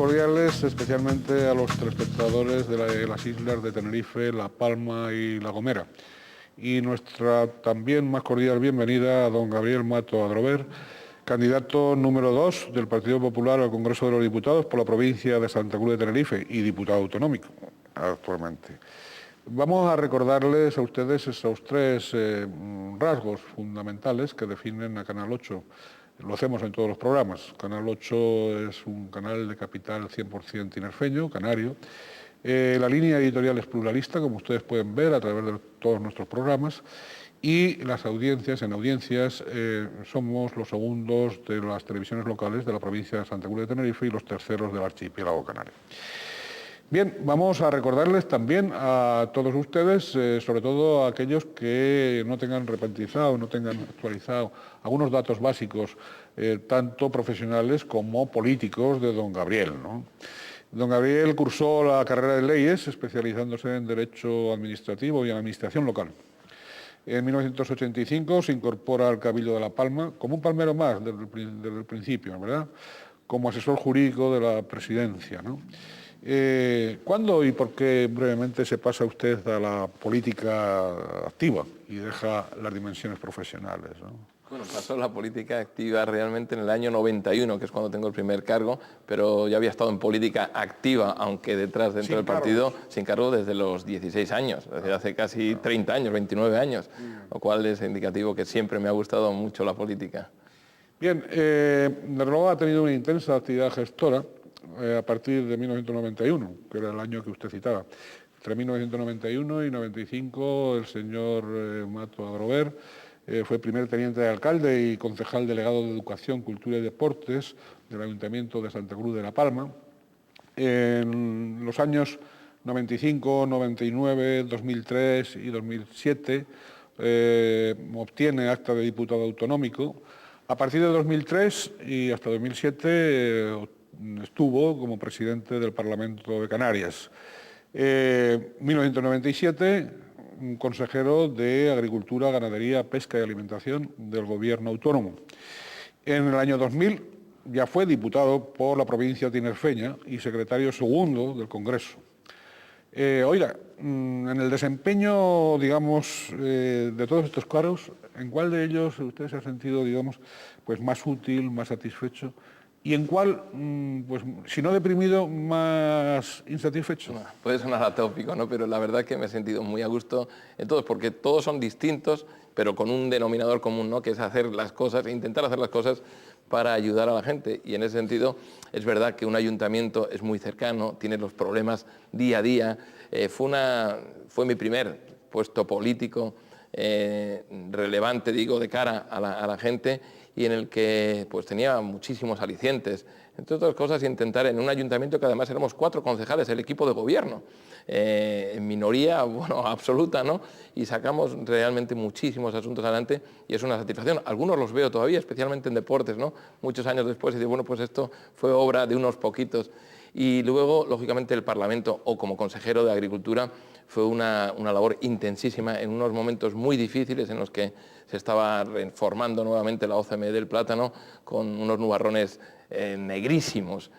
cordiales, especialmente a los telespectadores de las islas de Tenerife, La Palma y La Gomera. Y nuestra también más cordial bienvenida a don Gabriel Mato Adrover, candidato número 2 del Partido Popular al Congreso de los Diputados por la provincia de Santa Cruz de Tenerife y diputado autonómico actualmente. Vamos a recordarles a ustedes esos tres rasgos fundamentales que definen a Canal 8. Lo hacemos en todos los programas. Canal 8 es un canal de capital 100% tinerfeño, canario. La línea editorial es pluralista, como ustedes pueden ver a través de todos nuestros programas. Y las audiencias, somos los segundos de las televisiones locales de la provincia de Santa Cruz de Tenerife y los terceros del archipiélago canario. Bien, vamos a recordarles también a todos ustedes, sobre todo a aquellos que no tengan repentizado, no tengan actualizado algunos datos básicos, tanto profesionales como políticos, de don Gabriel, ¿no? Don Gabriel cursó la carrera de Leyes, especializándose en Derecho Administrativo y en Administración Local. En 1985 se incorpora al Cabildo de La Palma, como un palmero más desde el principio, ¿verdad?, como asesor jurídico de la presidencia, ¿no? ¿Cuándo y por qué brevemente se pasa usted a la política activa y deja las dimensiones profesionales, ¿no? Bueno, pasó la política activa realmente en el año 91, que es cuando tengo el primer cargo, pero ya había estado en política activa, aunque dentro del partido, sin cargo desde los 16 años, desde hace casi 30 años, 29 años, lo cual es indicativo que siempre me ha gustado mucho la política. Bien, desde luego ha tenido una intensa actividad gestora a partir de 1991, que era el año que usted citaba. Entre 1991 y 95 el señor Mato Adrover fue primer teniente de alcalde y concejal delegado de Educación, Cultura y Deportes del Ayuntamiento de Santa Cruz de La Palma. En los años 95, 99, 2003 y 2007 obtiene acta de diputado autonómico. A partir de 2003 y hasta 2007 estuvo como presidente del Parlamento de Canarias. 1997, consejero de Agricultura, Ganadería, Pesca y Alimentación del Gobierno autónomo. En el año 2000 ya fue diputado por la provincia tinerfeña y secretario segundo del Congreso. Oiga, en el desempeño, digamos, de todos estos cargos, ¿en cuál de ellos usted se ha sentido, digamos, pues más útil, más satisfecho? ¿Y en cuál, pues, si no deprimido, más insatisfecho? Bueno, puede sonar atópico, ¿no? Pero la verdad es que me he sentido muy a gusto en todos, porque todos son distintos, pero con un denominador común, ¿no?, que es hacer las cosas, intentar hacer las cosas para ayudar a la gente. Y en ese sentido es verdad que un ayuntamiento es muy cercano, tiene los problemas día a día. Fue mi primer puesto político relevante, digo, de cara a la gente, y en el que pues tenía muchísimos alicientes. Entre otras cosas, intentar en un ayuntamiento que además éramos 4 concejales, el equipo de gobierno, en minoría, bueno, absoluta, ¿no? Y sacamos realmente muchísimos asuntos adelante y es una satisfacción. Algunos los veo todavía, especialmente en deportes, ¿no?, muchos años después, y digo, bueno, pues esto fue obra de unos poquitos. Y luego, lógicamente, el Parlamento, o como consejero de Agricultura, fue una labor intensísima en unos momentos muy difíciles en los que se estaba reformando nuevamente la OCM del plátano con unos nubarrones negrísimos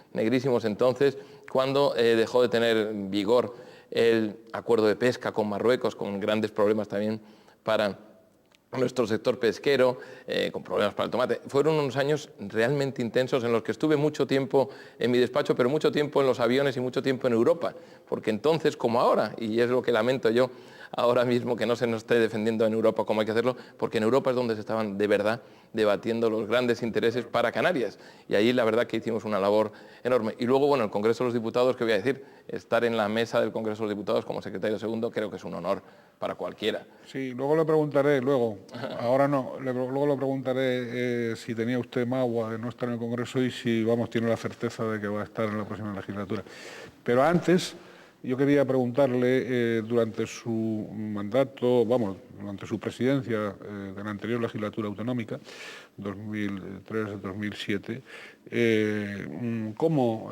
entonces, cuando dejó de tener vigor el acuerdo de pesca con Marruecos, con grandes problemas también para nuestro sector pesquero, con problemas para el tomate. Fueron unos años realmente intensos en los que estuve mucho tiempo en mi despacho, pero mucho tiempo en los aviones y mucho tiempo en Europa, porque entonces, como ahora, y es lo que lamento yo ahora mismo, que no se nos esté defendiendo en Europa como hay que hacerlo, porque en Europa es donde se estaban de verdad debatiendo los grandes intereses para Canarias, y ahí la verdad que hicimos una labor enorme. Y luego, bueno, el Congreso de los Diputados, ¿qué voy a decir? Estar en la mesa del Congreso de los Diputados como secretario segundo creo que es un honor para cualquiera. Sí, luego le preguntaré, ahora no, luego le preguntaré si tenía usted magua de no estar en el Congreso y si, vamos, tiene la certeza de que va a estar en la próxima legislatura. Pero antes, yo quería preguntarle, durante su mandato, durante su presidencia de la anterior legislatura autonómica, 2003-2007, ¿cómo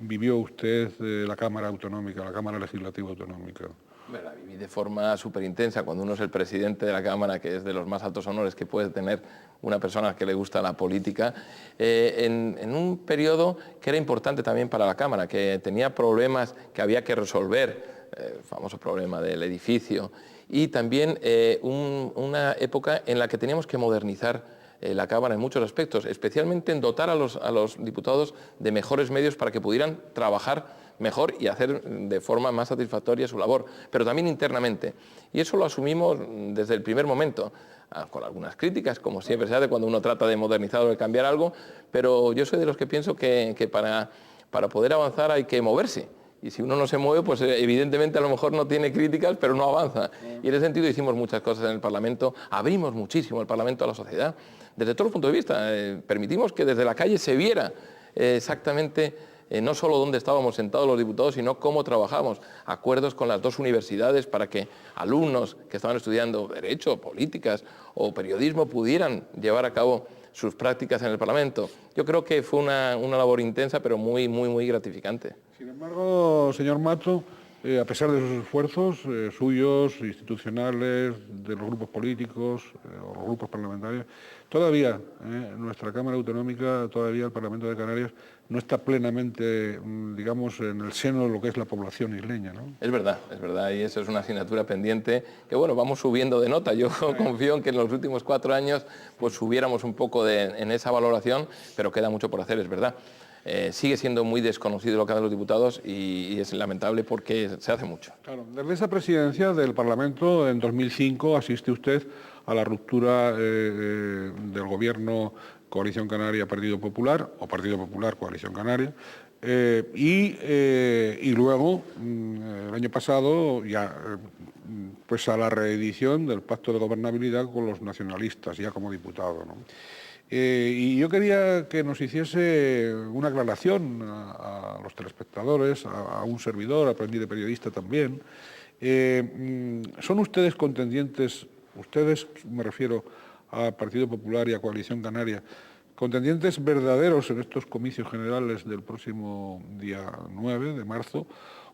vivió usted la Cámara Autonómica, la Cámara Legislativa Autonómica? Bueno, la viví de forma súper intensa cuando uno es el presidente de la Cámara, que es de los más altos honores que puede tener una persona que le gusta la política, en un periodo que era importante también para la Cámara, que tenía problemas que había que resolver, el famoso problema del edificio, y también una época en la que teníamos que modernizar la Cámara en muchos aspectos, especialmente en dotar a los diputados de mejores medios para que pudieran trabajar mejor y hacer de forma más satisfactoria su labor, pero también internamente. Y eso lo asumimos desde el primer momento, con algunas críticas, como siempre se hace cuando uno trata de modernizar o de cambiar algo, pero yo soy de los que pienso que para poder avanzar hay que moverse. Y si uno no se mueve, pues evidentemente a lo mejor no tiene críticas, pero no avanza. Y en ese sentido hicimos muchas cosas en el Parlamento, abrimos muchísimo el Parlamento a la sociedad, desde todos los puntos de vista. Permitimos que desde la calle se viera exactamente no solo dónde estábamos sentados los diputados, sino cómo trabajamos. Acuerdos con las dos universidades para que alumnos que estaban estudiando Derecho, Políticas o Periodismo pudieran llevar a cabo sus prácticas en el Parlamento. Yo creo que fue una labor intensa, pero muy, muy, muy gratificante. Sin embargo, señor Mato, a pesar de sus esfuerzos suyos, institucionales, de los grupos políticos o los grupos parlamentarios, todavía nuestra Cámara Autonómica, todavía el Parlamento de Canarias, no está plenamente, digamos, en el seno de lo que es la población isleña, ¿no? Es verdad, y eso es una asignatura pendiente que, bueno, vamos subiendo de nota. Yo confío en que en los últimos 4 años pues subiéramos un poco en esa valoración, pero queda mucho por hacer, es verdad. Sigue siendo muy desconocido lo que hacen los diputados y es lamentable porque se hace mucho. Claro, desde esa presidencia del Parlamento en 2005 asiste usted a la ruptura del gobierno Coalición Canaria Partido Popular o Partido Popular Coalición Canaria y luego el año pasado ya pues a la reedición del Pacto de Gobernabilidad con los nacionalistas ya como diputado, ¿no? Y yo quería que nos hiciese una aclaración a los telespectadores, a un servidor, aprendí de periodista también. ¿Son ustedes contendientes, ustedes, me refiero a Partido Popular y a Coalición Canaria, contendientes verdaderos en estos comicios generales del próximo día 9 de marzo?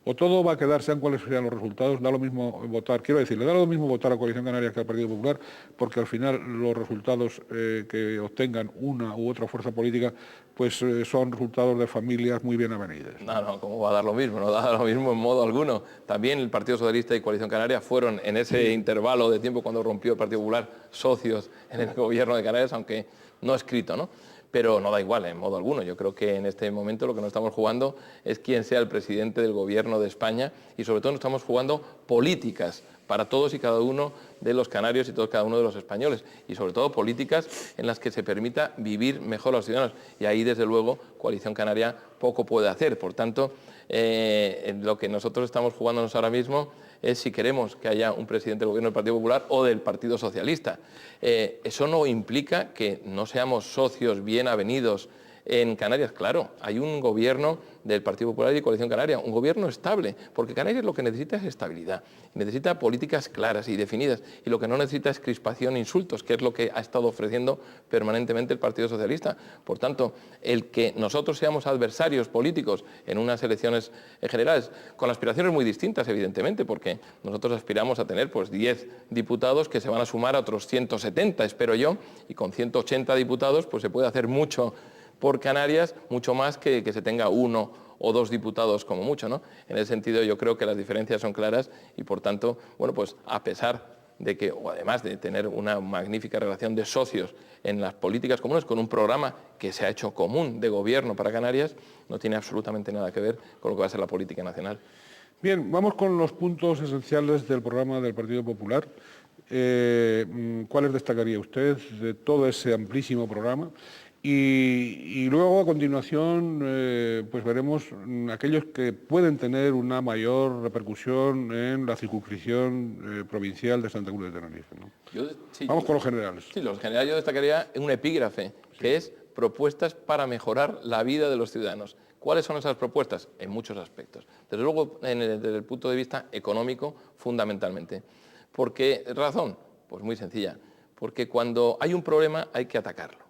¿O todo va a quedar, sean cuáles sean los resultados, da lo mismo votar, quiero decir, le da lo mismo votar a Coalición Canaria que al Partido Popular, porque al final los resultados que obtengan una u otra fuerza política, pues son resultados de familias muy bien avenidas? No, ¿cómo va a dar lo mismo? No da lo mismo en modo alguno. También el Partido Socialista y Coalición Canaria fueron en ese intervalo de tiempo cuando rompió el Partido Popular socios en el gobierno de Canarias, aunque no escrito, ¿no? Pero no da igual en modo alguno. Yo creo que en este momento lo que nos estamos jugando es quién sea el presidente del gobierno de España y sobre todo nos estamos jugando políticas para todos y cada uno de los canarios y todos cada uno de los españoles y sobre todo políticas en las que se permita vivir mejor a los ciudadanos y ahí desde luego Coalición Canaria poco puede hacer. Por tanto, lo que nosotros estamos jugándonos ahora mismo es si queremos que haya un presidente del gobierno del Partido Popular o del Partido Socialista. Eso no implica que no seamos socios bien avenidos en Canarias. Claro, hay un gobierno del Partido Popular y Coalición Canaria, un gobierno estable, porque Canarias lo que necesita es estabilidad, necesita políticas claras y definidas, y lo que no necesita es crispación e insultos, que es lo que ha estado ofreciendo permanentemente el Partido Socialista. Por tanto, el que nosotros seamos adversarios políticos en unas elecciones generales, con aspiraciones muy distintas, evidentemente, porque nosotros aspiramos a tener pues 10 diputados que se van a sumar a otros 170, espero yo, y con 180 diputados pues se puede hacer mucho por Canarias, mucho más que se tenga 1 o 2 diputados como mucho, ¿no? En ese sentido yo creo que las diferencias son claras y por tanto, bueno, pues a pesar de que, o además de tener una magnífica relación de socios en las políticas comunes, con un programa que se ha hecho común de gobierno para Canarias, no tiene absolutamente nada que ver con lo que va a ser la política nacional. Bien, vamos con los puntos esenciales del programa del Partido Popular. ¿Cuáles destacaría usted de todo ese amplísimo programa? Y luego, a continuación, pues veremos aquellos que pueden tener una mayor repercusión en la circunscripción provincial de Santa Cruz de Tenerife, ¿no? Vamos con los generales. Sí, los generales yo destacaría un epígrafe, que es propuestas para mejorar la vida de los ciudadanos. ¿Cuáles son esas propuestas? En muchos aspectos. Desde luego, desde el punto de vista económico, fundamentalmente. ¿Por qué razón? Pues muy sencilla. Porque cuando hay un problema hay que atacarlo.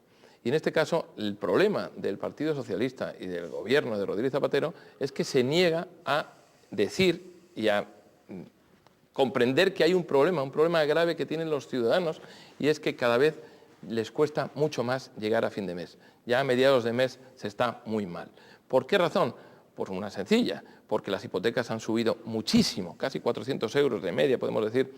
Y en este caso, el problema del Partido Socialista y del gobierno de Rodríguez Zapatero es que se niega a decir y a comprender que hay un problema grave que tienen los ciudadanos, y es que cada vez les cuesta mucho más llegar a fin de mes. Ya a mediados de mes se está muy mal. ¿Por qué razón? Pues una sencilla, porque las hipotecas han subido muchísimo, casi 400 euros de media, podemos decir,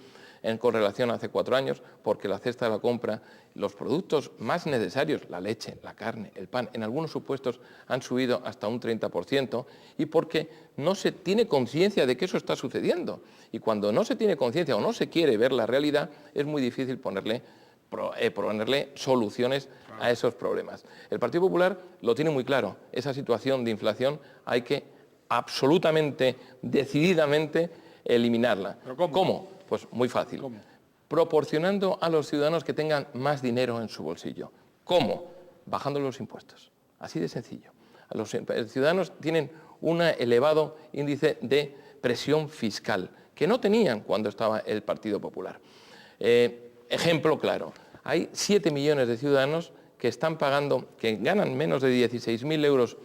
con relación a hace 4 años, porque la cesta de la compra, los productos más necesarios, la leche, la carne, el pan, en algunos supuestos han subido hasta un 30%, y porque no se tiene conciencia de que eso está sucediendo. Y cuando no se tiene conciencia o no se quiere ver la realidad, es muy difícil ponerle soluciones a esos problemas. El Partido Popular lo tiene muy claro, esa situación de inflación hay que absolutamente, decididamente eliminarla. ¿Pero cómo? ¿Cómo? Pues muy fácil. ¿Cómo? Proporcionando a los ciudadanos que tengan más dinero en su bolsillo. ¿Cómo? Bajando los impuestos. Así de sencillo. Los ciudadanos tienen un elevado índice de presión fiscal, que no tenían cuando estaba el Partido Popular. Ejemplo claro, hay 7 millones de ciudadanos que están pagando, que ganan menos de 16.000 euros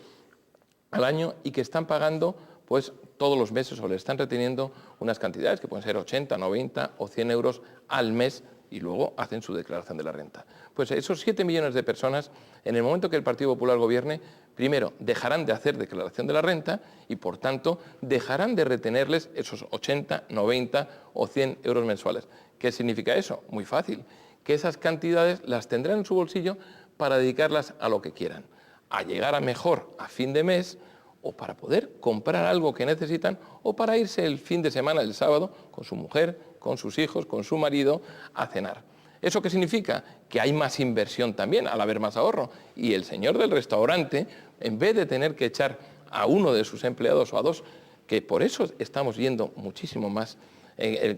al año y que están pagando pues todos los meses o le están reteniendo unas cantidades que pueden ser 80, 90 o 100 euros al mes y luego hacen su declaración de la renta. Pues esos 7 millones de personas, en el momento que el Partido Popular gobierne, primero dejarán de hacer declaración de la renta y por tanto dejarán de retenerles esos 80, 90 o 100 euros mensuales. ¿Qué significa eso? Muy fácil, que esas cantidades las tendrán en su bolsillo para dedicarlas a lo que quieran, a llegar a mejor a fin de mes o para poder comprar algo que necesitan o para irse el fin de semana, el sábado, con su mujer, con sus hijos, con su marido, a cenar. ¿Eso qué significa? Que hay más inversión también, al haber más ahorro. Y el señor del restaurante, en vez de tener que echar a uno de sus empleados o a dos, que por eso estamos yendo muchísimo más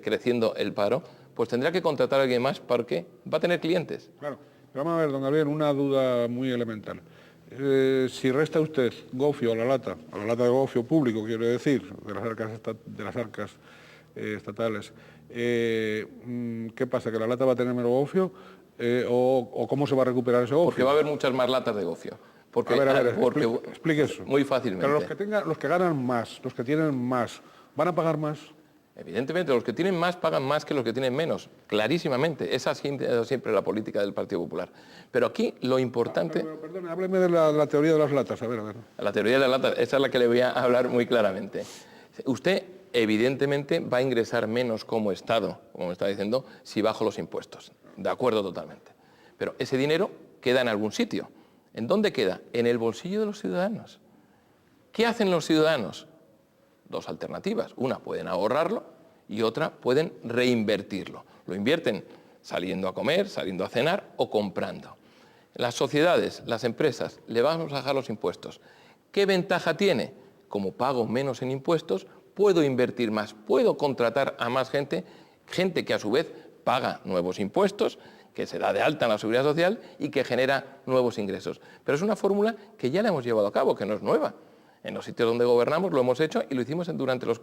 creciendo el paro, pues tendrá que contratar a alguien más porque va a tener clientes. Claro. Pero vamos a ver, don Gabriel, una duda muy elemental. Si resta usted gofio a la lata de gofio público, quiero decir, de las arcas estatales, ¿qué pasa? ¿Que la lata va a tener menos gofio? ¿O cómo se va a recuperar ese gofio? Porque va a haber muchas más latas de gofio. Porque, a ver, explique eso. Muy fácilmente. Pero los que ganan más, los que tienen más, ¿van a pagar más? Evidentemente, los que tienen más pagan más que los que tienen menos, clarísimamente. Esa es siempre la política del Partido Popular. Pero aquí lo importante... Perdón, hábleme de la teoría de las latas, a ver. La teoría de las latas, esa es la que le voy a hablar muy claramente. Usted, evidentemente, va a ingresar menos como Estado, como me está diciendo, si bajo los impuestos. De acuerdo totalmente. Pero ese dinero queda en algún sitio. ¿En dónde queda? En el bolsillo de los ciudadanos. ¿Qué hacen los ciudadanos? Dos alternativas. Una, pueden ahorrarlo y otra, pueden reinvertirlo. Lo invierten saliendo a comer, saliendo a cenar o comprando. Las sociedades, las empresas, le vamos a bajar los impuestos. ¿Qué ventaja tiene? Como pago menos en impuestos, puedo invertir más, puedo contratar a más gente que a su vez paga nuevos impuestos, que se da de alta en la Seguridad Social y que genera nuevos ingresos. Pero es una fórmula que ya la hemos llevado a cabo, que no es nueva. En los sitios donde gobernamos lo hemos hecho y lo hicimos durante los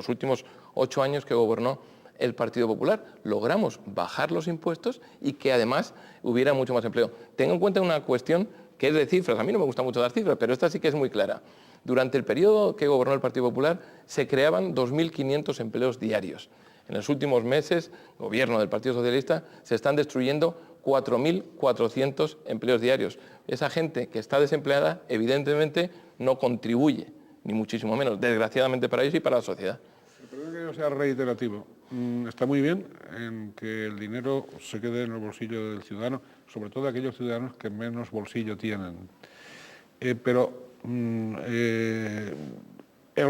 últimos 8 años que gobernó el Partido Popular. Logramos bajar los impuestos y que además hubiera mucho más empleo. Tenga en cuenta una cuestión que es de cifras. A mí no me gusta mucho dar cifras, pero esta sí que es muy clara. Durante el periodo que gobernó el Partido Popular se creaban 2.500 empleos diarios. En los últimos meses, gobierno del Partido Socialista, se están destruyendo 4.400 empleos diarios. Esa gente que está desempleada, evidentemente, no contribuye, ni muchísimo menos, desgraciadamente para ellos y para la sociedad. Perdón que yo sea reiterativo. Está muy bien en que el dinero se quede en el bolsillo del ciudadano, sobre todo de aquellos ciudadanos que menos bolsillo tienen. Pero el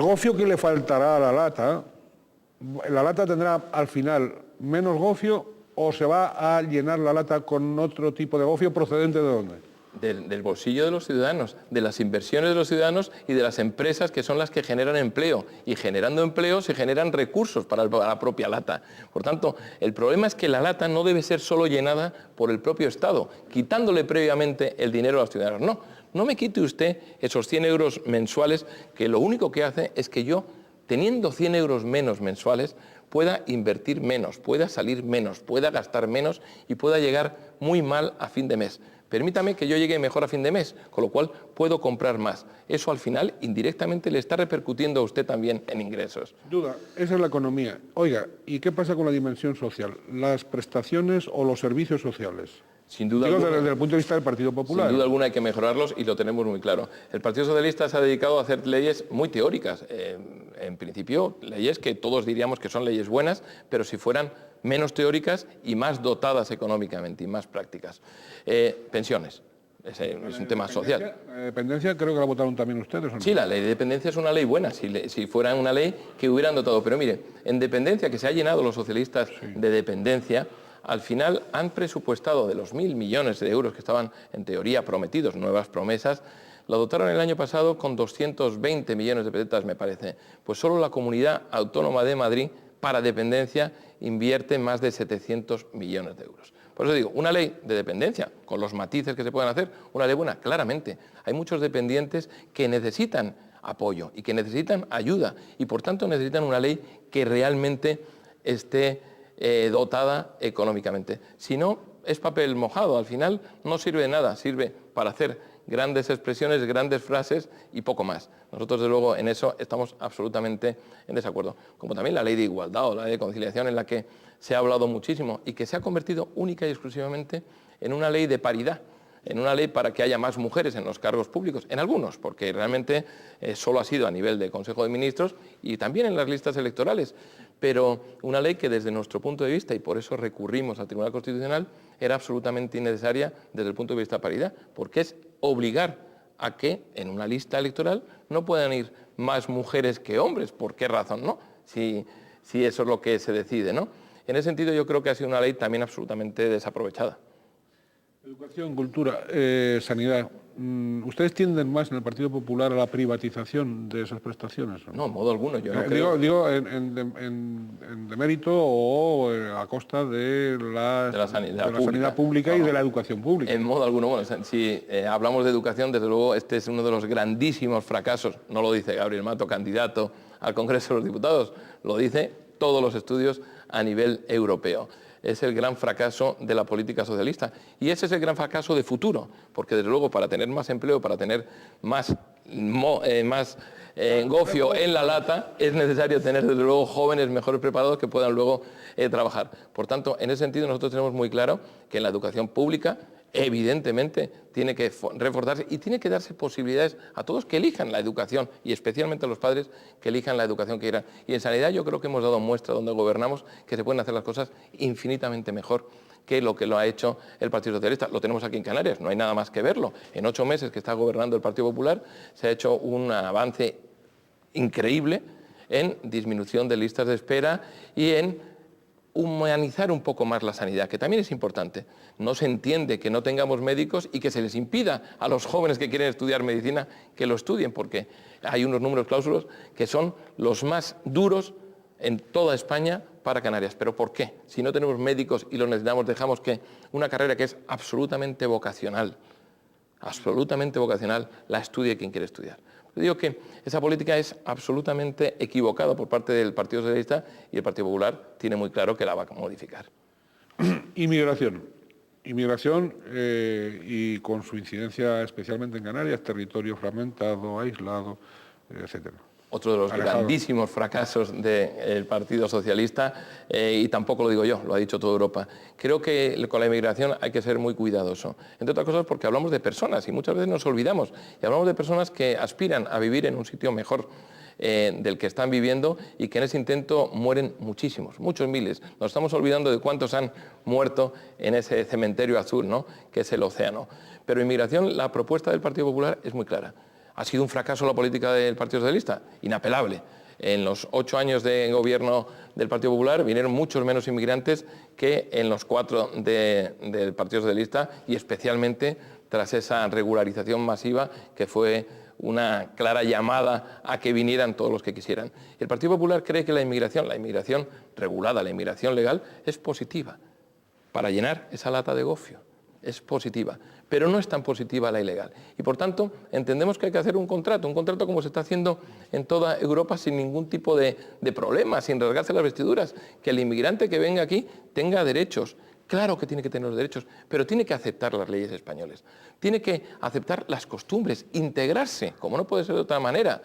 gofio que le faltará a la lata tendrá al final menos gofio o se va a llenar la lata con otro tipo de gofio procedente de dónde? Del bolsillo de los ciudadanos, de las inversiones de los ciudadanos y de las empresas que son las que generan empleo. Y generando empleo se generan recursos para la propia lata. Por tanto, el problema es que la lata no debe ser solo llenada por el propio Estado, quitándole previamente el dinero a los ciudadanos. No me quite usted esos 100 euros mensuales, que lo único que hace es que yo, teniendo 100 euros menos mensuales, pueda invertir menos, pueda salir menos, pueda gastar menos y pueda llegar muy mal a fin de mes. permítame que yo llegue mejor a fin de mes, con lo cual puedo comprar más. Eso al final indirectamente le está repercutiendo a usted también en ingresos. Sin duda, esa es la economía. Oiga, ¿y qué pasa con la dimensión social? ¿Las prestaciones o los servicios sociales? Sin duda Digo, alguna, desde el punto de vista del Partido Popular. Sin duda alguna hay que mejorarlos y lo tenemos muy claro. El Partido Socialista se ha dedicado a hacer leyes muy teóricas. En principio, leyes que todos diríamos que son leyes buenas, pero si fueran menos teóricas y más dotadas económicamente y más prácticas. Pensiones. Es un tema social. La dependencia creo que la votaron también ustedes, ¿o no? Sí, la ley de dependencia es una ley buena, si fuera una ley que hubieran dotado. Pero mire, en dependencia, que se ha llenado los socialistas de dependencia, al final han presupuestado de los 1.000 millones de euros que estaban en teoría prometidos, nuevas promesas, lo dotaron el año pasado con 220 millones de pesetas, me parece. Pues solo la Comunidad Autónoma de Madrid, para dependencia, invierte más de 700 millones de euros. Por eso digo, una ley de dependencia, con los matices que se pueden hacer, una ley buena, claramente. Hay muchos dependientes que necesitan apoyo y que necesitan ayuda y por tanto necesitan una ley que realmente esté dotada económicamente. Si no, es papel mojado, al final no sirve de nada, sirve para hacer grandes expresiones, grandes frases y poco más. Nosotros, desde luego, en eso estamos absolutamente en desacuerdo. Como también la ley de igualdad o la ley de conciliación, en la que se ha hablado muchísimo y que se ha convertido única y exclusivamente en una ley de paridad, en una ley para que haya más mujeres en los cargos públicos, en algunos, porque realmente solo ha sido a nivel de Consejo de Ministros y también en las listas electorales, pero una ley que desde nuestro punto de vista, y por eso recurrimos al Tribunal Constitucional, era absolutamente innecesaria desde el punto de vista de paridad, porque es obligar a que en una lista electoral no puedan ir más mujeres que hombres. ¿Por qué razón no? Si eso es lo que se decide, ¿no? En ese sentido yo creo que ha sido una ley también absolutamente desaprovechada. Educación, cultura, sanidad. ¿Ustedes tienden más en el Partido Popular a la privatización de esas prestaciones? No, en modo alguno. Yo no creo... Digo en demérito o a costa de la sanidad pública y de la educación pública. En modo alguno. Bueno, si hablamos de educación, desde luego este es uno de los grandísimos fracasos. No lo dice Gabriel Mato, candidato al Congreso de los Diputados, lo dice todos los estudios a nivel europeo. Es el gran fracaso de la política socialista. Y ese es el gran fracaso de futuro, porque desde luego para tener más empleo, para tener más gofio en la lata, es necesario tener desde luego jóvenes mejores preparados que puedan luego trabajar. Por tanto, en ese sentido nosotros tenemos muy claro que en la educación pública evidentemente tiene que reforzarse y tiene que darse posibilidades a todos que elijan la educación y especialmente a los padres que elijan la educación que quieran. Y en sanidad yo creo que hemos dado muestra donde gobernamos que se pueden hacer las cosas infinitamente mejor que lo ha hecho el Partido Socialista. Lo tenemos aquí en Canarias, no hay nada más que verlo. En 8 meses que está gobernando el Partido Popular se ha hecho un avance increíble en disminución de listas de espera y en humanizar un poco más la sanidad, que también es importante. No se entiende que no tengamos médicos y que se les impida a los jóvenes que quieren estudiar medicina que lo estudien, porque hay unos números cláusulos que son los más duros en toda España para Canarias. ¿Pero por qué? Si no tenemos médicos y los necesitamos, dejamos que una carrera que es absolutamente vocacional, la estudie quien quiere estudiar. Yo digo que esa política es absolutamente equivocada por parte del Partido Socialista y el Partido Popular tiene muy claro que la va a modificar. Inmigración. Inmigración y con su incidencia especialmente en Canarias, territorio fragmentado, aislado, etcétera. Otro de los grandísimos fracasos del Partido Socialista, y tampoco lo digo yo, lo ha dicho toda Europa. Creo que con la inmigración hay que ser muy cuidadoso, entre otras cosas porque hablamos de personas y muchas veces nos olvidamos, y hablamos de personas que aspiran a vivir en un sitio mejor del que están viviendo y que en ese intento mueren muchísimos, muchos miles. Nos estamos olvidando de cuántos han muerto en ese cementerio azul, ¿no?, que es el océano. Pero inmigración, la propuesta del Partido Popular es muy clara. ¿Ha sido un fracaso la política del Partido Socialista? Inapelable. En los 8 años de gobierno del Partido Popular vinieron muchos menos inmigrantes que en los 4 del Partido Socialista y especialmente tras esa regularización masiva que fue una clara llamada a que vinieran todos los que quisieran. El Partido Popular cree que la inmigración regulada, la inmigración legal, es positiva para llenar esa lata de gofio. Es positiva, pero no es tan positiva la ilegal. Y por tanto, entendemos que hay que hacer un contrato como se está haciendo en toda Europa sin ningún tipo de problema, sin rasgarse las vestiduras, que el inmigrante que venga aquí tenga derechos, Claro que tiene que tener los derechos, pero tiene que aceptar las leyes españolas, tiene que aceptar las costumbres, integrarse, como no puede ser de otra manera,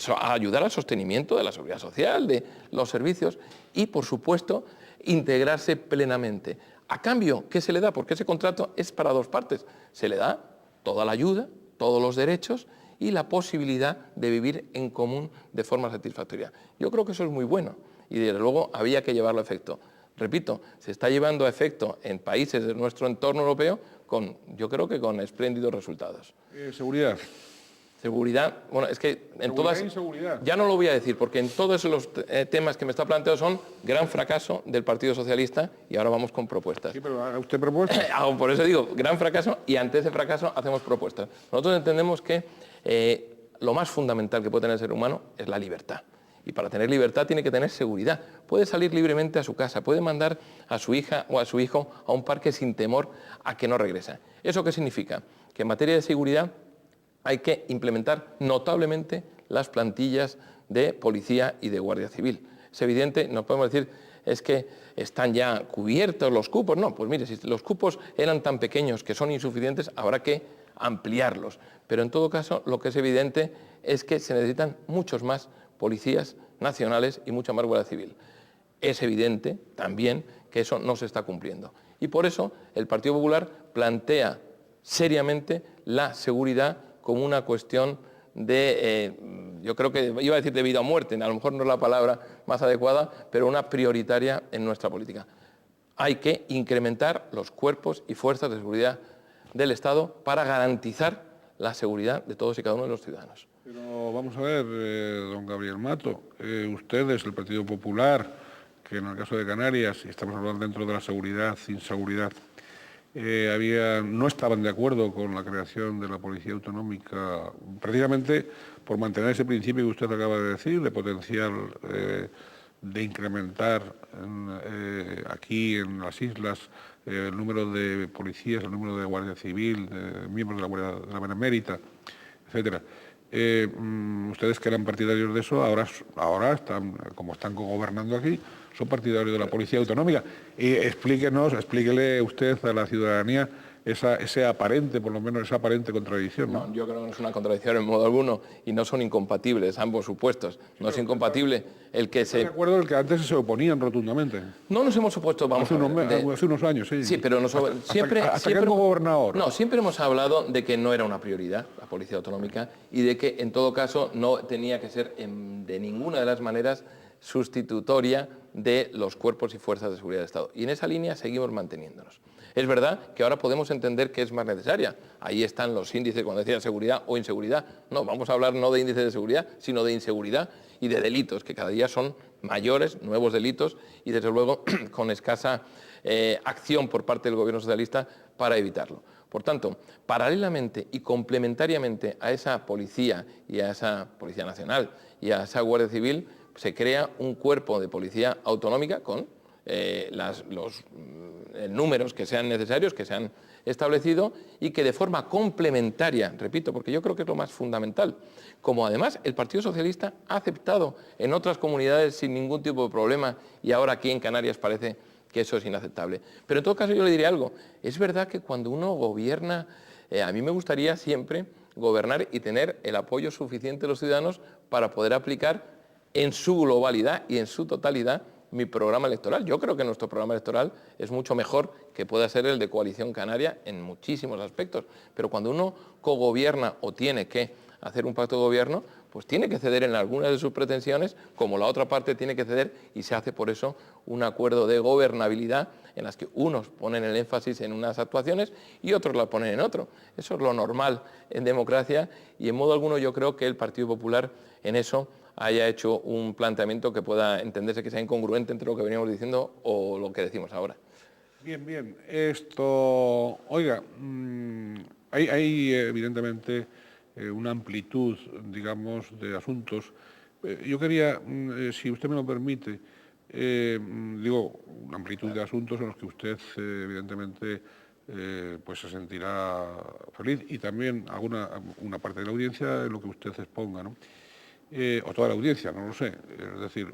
a ayudar al sostenimiento de la seguridad social, de los servicios y, por supuesto, integrarse plenamente. A cambio, ¿qué se le da? Porque ese contrato es para dos partes. Se le da toda la ayuda, todos los derechos y la posibilidad de vivir en común de forma satisfactoria. Yo creo que eso es muy bueno y, desde luego, había que llevarlo a efecto. Repito, se está llevando a efecto en países de nuestro entorno europeo yo creo que con espléndidos resultados. Seguridad. Seguridad, bueno, es que en todas... Inseguridad. Ya no lo voy a decir, porque en todos los temas que me está planteando son gran fracaso del Partido Socialista y ahora vamos con propuestas. Sí, pero haga usted propuestas. Por eso digo, gran fracaso y ante ese fracaso hacemos propuestas. Nosotros entendemos que lo más fundamental que puede tener el ser humano es la libertad. Y para tener libertad tiene que tener seguridad. Puede salir libremente a su casa, puede mandar a su hija o a su hijo a un parque sin temor a que no regrese. ¿Eso qué significa? Que en materia de seguridad hay que implementar notablemente las plantillas de policía y de guardia civil. Es evidente, no podemos decir, es que están ya cubiertos los cupos. No, pues mire, si los cupos eran tan pequeños que son insuficientes, habrá que ampliarlos. Pero en todo caso, lo que es evidente es que se necesitan muchos más policías nacionales y mucha más guardia civil. Es evidente también que eso no se está cumpliendo. Y por eso el Partido Popular plantea seriamente la seguridad como una cuestión de, yo creo que iba a decir de vida o muerte, a lo mejor no es la palabra más adecuada, pero una prioritaria en nuestra política. Hay que incrementar los cuerpos y fuerzas de seguridad del Estado para garantizar la seguridad de todos y cada uno de los ciudadanos. Pero vamos a ver, don Gabriel Mato, ustedes, el Partido Popular, que en el caso de Canarias, y estamos hablando dentro de la seguridad, inseguridad, no estaban de acuerdo con la creación de la Policía Autonómica, precisamente por mantener ese principio que usted acaba de decir, de potencial, de incrementar aquí en las islas el número de policías, el número de Guardia Civil, de miembros de la Benemérita, etcétera. Ustedes que eran partidarios de eso, ahora están, como están gobernando aquí, son partidarios de la Policía Autonómica. Y explíquele usted a la ciudadanía ese aparente, por lo menos esa aparente contradicción. No, yo creo que no es una contradicción en modo alguno y no son incompatibles ambos supuestos. No es incompatible el que se... ¿De acuerdo el que antes se oponían rotundamente? No nos hemos opuesto, vamos hace unos años, sí. Sí, pero siempre... Hasta que hemos gobernado ahora. No, siempre hemos hablado de que no era una prioridad la Policía Autonómica y de que en todo caso no tenía que ser de ninguna de las maneras sustitutoria de los cuerpos y fuerzas de seguridad del Estado. Y en esa línea seguimos manteniéndonos. Es verdad que ahora podemos entender que es más necesaria. Ahí están los índices, cuando decía seguridad o inseguridad. No, vamos a hablar no de índices de seguridad, sino de inseguridad y de delitos, que cada día son mayores, nuevos delitos, y desde luego con escasa acción por parte del Gobierno socialista para evitarlo. Por tanto, paralelamente y complementariamente a esa policía y a esa Policía Nacional y a esa Guardia Civil, se crea un cuerpo de policía autonómica con los números que sean necesarios, que se han establecido y que de forma complementaria, repito, porque yo creo que es lo más fundamental, como además el Partido Socialista ha aceptado en otras comunidades sin ningún tipo de problema y ahora aquí en Canarias parece que eso es inaceptable. Pero en todo caso yo le diré algo, es verdad que cuando uno gobierna, a mí me gustaría siempre gobernar y tener el apoyo suficiente de los ciudadanos para poder aplicar en su globalidad y en su totalidad mi programa electoral. Yo creo que nuestro programa electoral es mucho mejor que pueda ser el de Coalición Canaria en muchísimos aspectos, pero cuando uno cogobierna o tiene que hacer un pacto de gobierno, pues tiene que ceder en algunas de sus pretensiones, como la otra parte tiene que ceder, y se hace por eso un acuerdo de gobernabilidad en las que unos ponen el énfasis en unas actuaciones y otros la ponen en otro. Eso es lo normal en democracia y en modo alguno yo creo que el Partido Popular en eso haya hecho un planteamiento que pueda entenderse que sea incongruente entre lo que veníamos diciendo o lo que decimos ahora. Bien. Esto, oiga, hay evidentemente una amplitud, digamos, de asuntos. Yo quería, si usted me lo permite, una amplitud de asuntos en los que usted, evidentemente, pues se sentirá feliz y también una parte de la audiencia en lo que usted exponga, ¿no? O toda la audiencia, no lo sé. Es decir,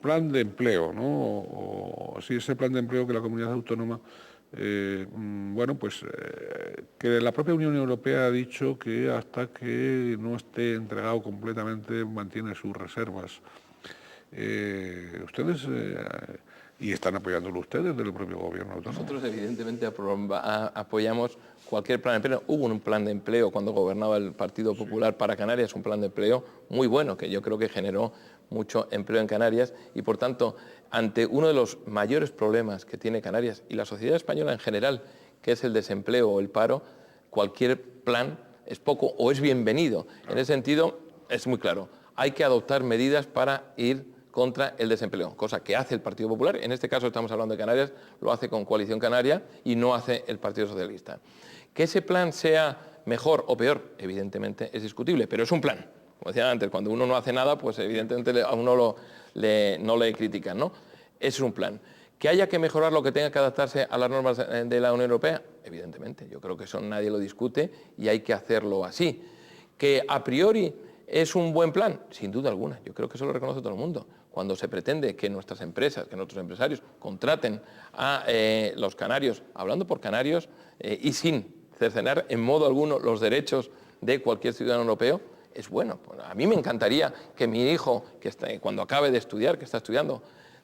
plan de empleo, ¿no? O si ese plan de empleo que la comunidad autónoma, bueno, pues que la propia Unión Europea ha dicho que hasta que no esté entregado completamente mantiene sus reservas. Ustedes, y están apoyándolo ustedes del propio gobierno autónomo. Nosotros evidentemente apoyamos cualquier plan de empleo. Hubo un plan de empleo cuando gobernaba el Partido Popular para Canarias, un plan de empleo muy bueno, que yo creo que generó mucho empleo en Canarias y, por tanto, ante uno de los mayores problemas que tiene Canarias y la sociedad española en general, que es el desempleo o el paro, cualquier plan es poco o es bienvenido. En ese sentido, es muy claro, hay que adoptar medidas para ir contra el desempleo, cosa que hace el Partido Popular. En este caso estamos hablando de Canarias, lo hace con Coalición Canaria y no hace el Partido Socialista. Que ese plan sea mejor o peor, evidentemente es discutible, pero es un plan. Como decía antes, cuando uno no hace nada, pues evidentemente a uno no le critican, ¿no? Es un plan. ¿Que haya que mejorar lo que tenga que adaptarse a las normas de la Unión Europea? Evidentemente, yo creo que eso nadie lo discute y hay que hacerlo así. ¿Que a priori es un buen plan? Sin duda alguna, yo creo que eso lo reconoce todo el mundo. Cuando se pretende que nuestras empresas, que nuestros empresarios contraten a los canarios, hablando por canarios y sin cercenar en modo alguno los derechos de cualquier ciudadano europeo, es bueno. A mí me encantaría que mi hijo, cuando acabe de estudiar, que está estudiando,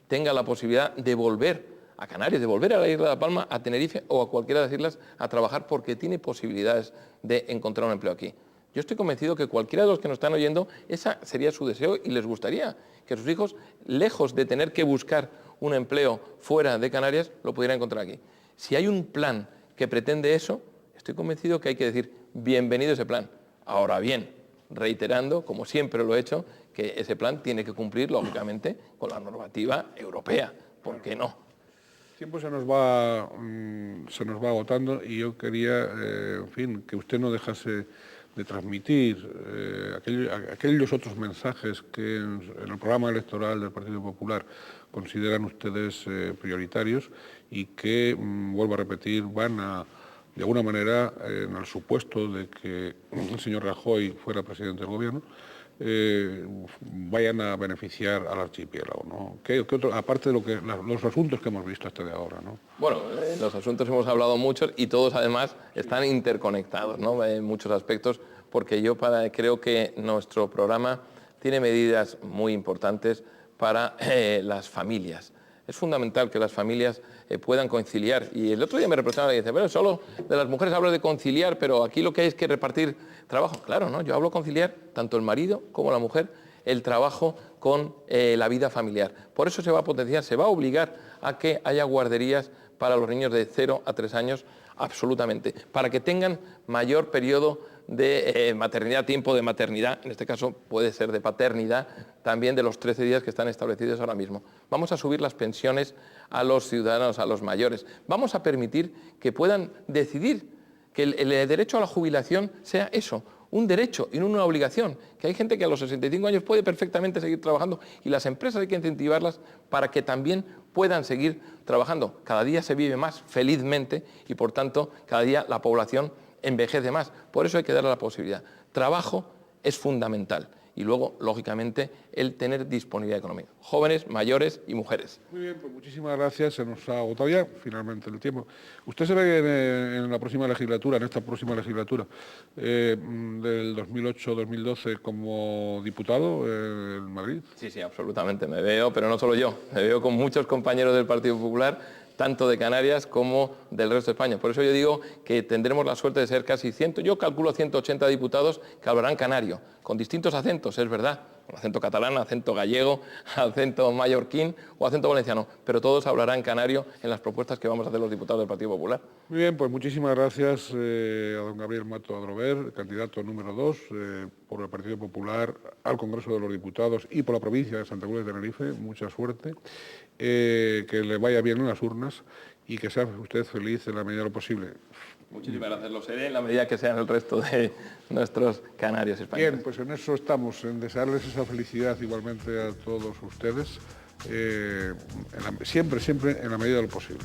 tenga la posibilidad de volver a Canarias, de volver a la isla de La Palma, a Tenerife o a cualquiera de las islas a trabajar porque tiene posibilidades de encontrar un empleo aquí. Yo estoy convencido que cualquiera de los que nos están oyendo, ese sería su deseo y les gustaría que sus hijos, lejos de tener que buscar un empleo fuera de Canarias, lo pudieran encontrar aquí. Si hay un plan que pretende eso, estoy convencido que hay que decir bienvenido ese plan. Ahora bien, reiterando, como siempre lo he hecho, que ese plan tiene que cumplir, lógicamente, con la normativa europea. ¿Por qué no? El tiempo se nos va agotando y yo quería, en fin, que usted no dejase de transmitir aquellos otros mensajes que en el programa electoral del Partido Popular consideran ustedes prioritarios y que, vuelvo a repetir, van a, de alguna manera, en el supuesto de que el señor Rajoy fuera presidente del gobierno, vayan a beneficiar al archipiélago, ¿no? ¿Qué otro, aparte de los asuntos que hemos visto hasta de ahora, ¿no? Bueno, los asuntos hemos hablado muchos y todos además están interconectados, ¿no? En muchos aspectos, porque yo creo que nuestro programa tiene medidas muy importantes para las familias. Es fundamental que las familias puedan conciliar. Y el otro día me reprochaban y dice, bueno, solo de las mujeres hablo de conciliar, pero aquí lo que hay es que repartir trabajo. Claro, ¿no? Yo hablo de conciliar, tanto el marido como la mujer, el trabajo con la vida familiar. Por eso se va a potenciar, se va a obligar a que haya guarderías para los niños de 0 a 3 años, absolutamente, para que tengan mayor periodo de maternidad, tiempo de maternidad, en este caso puede ser de paternidad, también de los 13 días que están establecidos ahora mismo. Vamos a subir las pensiones a los ciudadanos, a los mayores. Vamos a permitir que puedan decidir que el derecho a la jubilación sea eso, un derecho y no una obligación, que hay gente que a los 65 años puede perfectamente seguir trabajando y las empresas hay que incentivarlas para que también puedan seguir trabajando. Cada día se vive más felizmente y, por tanto, cada día la población envejece más. Por eso hay que darle la posibilidad. Trabajo es fundamental. Y luego, lógicamente, el tener disponibilidad económica. Jóvenes, mayores y mujeres. Muy bien, pues muchísimas gracias. Se nos ha agotado ya finalmente el tiempo. ¿Usted se ve en la próxima legislatura, en esta próxima legislatura, del 2008-2012 como diputado en Madrid? Sí, absolutamente. Me veo, pero no solo yo. Me veo con muchos compañeros del Partido Popular, tanto de Canarias como del resto de España. Por eso yo digo que tendremos la suerte de ser casi 100, yo calculo 180 diputados que hablarán canario, con distintos acentos, es verdad, con acento catalán, acento gallego, acento mallorquín o acento valenciano, pero todos hablarán canario en las propuestas que vamos a hacer los diputados del Partido Popular. Muy bien, pues muchísimas gracias a don Gabriel Mato Adrover, candidato número 2 por el Partido Popular al Congreso de los Diputados y por la provincia de Santa Cruz de Tenerife. Mucha suerte, que le vaya bien en las urnas y que sea usted feliz en la medida de lo posible. Muchísimas gracias, lo seré en la medida que sean el resto de nuestros canarios españoles. Bien, pues en eso estamos, en desearles esa felicidad igualmente a todos ustedes, siempre en la medida de lo posible.